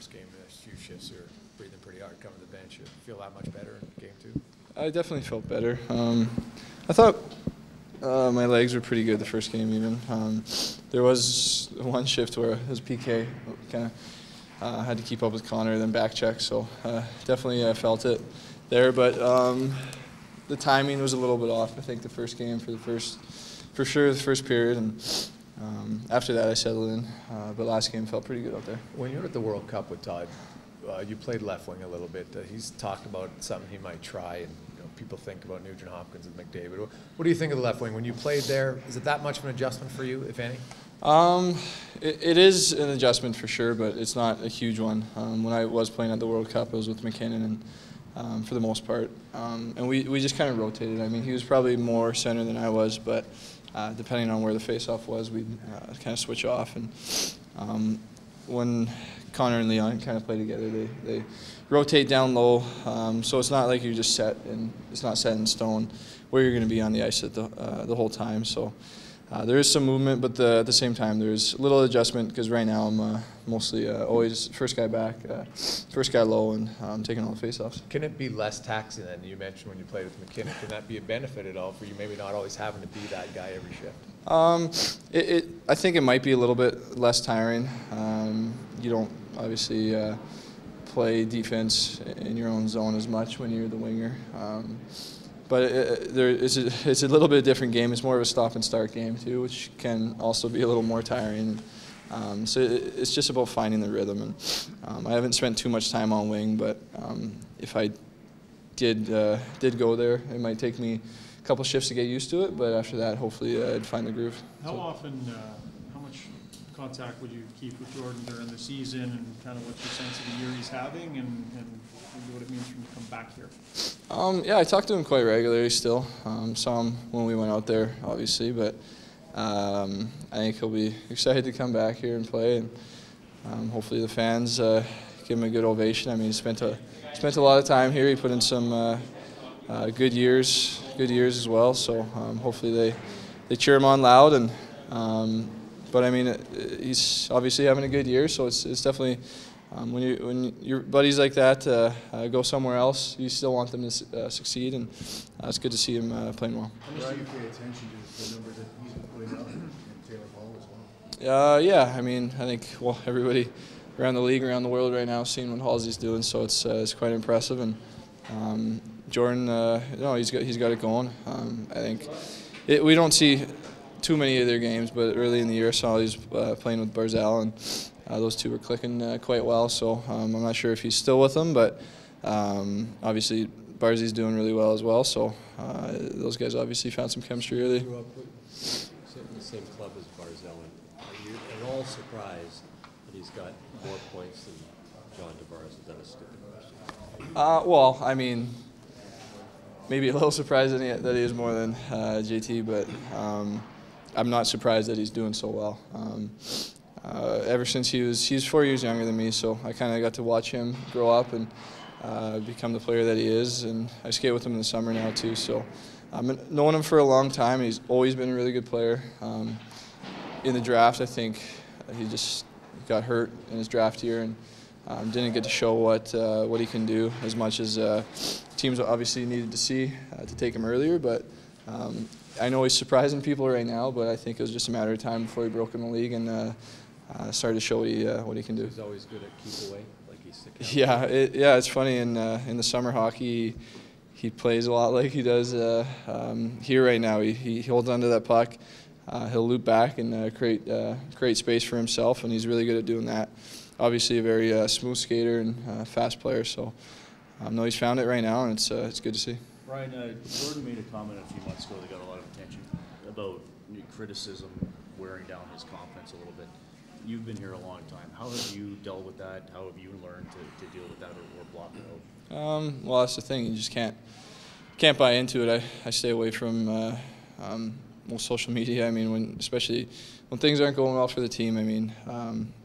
first game, a few shifts are breathing pretty hard coming to the bench. You feel that much better in game two? I definitely felt better. I thought my legs were pretty good the first game even. There was one shift where it was PK, kind of had to keep up with Connor, then back check, so definitely I felt it there. But the timing was a little bit off, I think, the first game for sure the first period. And after that I settled in, but last game felt pretty good out there. When you were at the World Cup with Todd, you played left wing a little bit. He's talked about something he might try, and people think about Nugent-Hopkins and McDavid. What do you think of the left wing? When you played there, is it that much of an adjustment for you, if any? It is an adjustment for sure, but it's not a huge one. When I was playing at the World Cup, I was with McKinnon, and for the most part, and we just kind of rotated. I mean, he was probably more center than I was, but depending on where the face-off was, we'd kind of switch off. And when Connor and Leon kind of play together, they rotate down low, so it's not like you're just set, and it's not set in stone where you're going to be on the ice at the whole time. So there is some movement, but at the same time there's a little adjustment, because right now I'm mostly always first guy back, first guy low, and taking all the face-offs. Can it be less taxing than you mentioned when you played with McKinnon? Can that be a benefit at all for you, maybe not always having to be that guy every shift? I think it might be a little bit less tiring. You don't obviously play defense in your own zone as much when you're the winger. But it's a little bit different game. It's more of a stop and start game too, which can also be a little more tiring. So it's just about finding the rhythm. And I haven't spent too much time on wing, but if I did go there, it might take me a couple shifts to get used to it. But after that, hopefully I'd find the groove. How often, how much contact would you keep with Jordan during the season, and kind of what's your sense of the year he's having, and what it means for him to come back here? Yeah, I talk to him quite regularly still. Saw him when we went out there, obviously, but I think he'll be excited to come back here and play, and hopefully the fans give him a good ovation. I mean, he spent a lot of time here. He put in some good years as well. So hopefully they cheer him on loud, and but I mean, he's obviously having a good year, so it's definitely. When your buddies like that go somewhere else, you still want them to succeed, and it's good to see him playing well. How much do you pay attention to the numbers that he's been putting up, and Taylor Hall as well? Yeah, I mean, I think everybody around the league, around the world right now, is seeing what Halsey's doing, so it's quite impressive. And Jordan, he's got it going. I think we don't see too many of their games, but early in the year I saw he's playing with Barzal, and those two were clicking quite well, so I'm not sure if he's still with them, but obviously Barzy's doing really well as well, so those guys obviously found some chemistry early. You grew up in the same club as Barzal, and are you at all surprised that he's got more points than John Tavares? Is that a stupid question? Well, I mean, maybe a little surprised that he is more than JT, but I'm not surprised that he's doing so well. Ever since he's 4 years younger than me, so I kind of got to watch him grow up and become the player that he is, and I skate with him in the summer now too, so I've known him for a long time. He's always been a really good player. In the draft, I think he just got hurt in his draft year and didn't get to show what he can do as much as teams obviously needed to see to take him earlier, but I know he's surprising people right now, but I think it was just a matter of time before he broke in the league and started to show what he can do. He's always good at keep away, like he's sick. Yeah, it's funny. In the summer hockey, he plays a lot like he does here right now. He holds onto that puck. He'll loop back and create space for himself, and he's really good at doing that. Obviously, a very smooth skater and fast player. So, no, he's found it right now, and it's good to see. Ryan, Jordan made a comment a few months ago that got a lot of attention about criticism wearing down his confidence a little bit. You've been here a long time. How have you dealt with that? How have you learned to deal with that or block it out? Well, that's the thing. You just can't buy into it. I stay away from most social media. I mean, especially when things aren't going well for the team. I mean,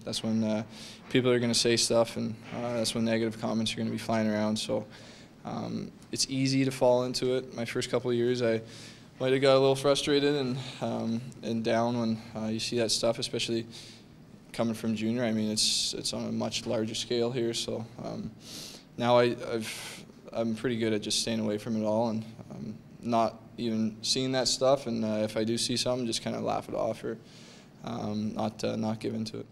that's when people are going to say stuff, and that's when negative comments are going to be flying around. So it's easy to fall into it. My first couple of years, I might have got a little frustrated and down when you see that stuff, especially coming from junior, I mean, it's on a much larger scale here. So now I'm pretty good at just staying away from it all and not even seeing that stuff. And if I do see something, just kind of laugh it off or not give into it.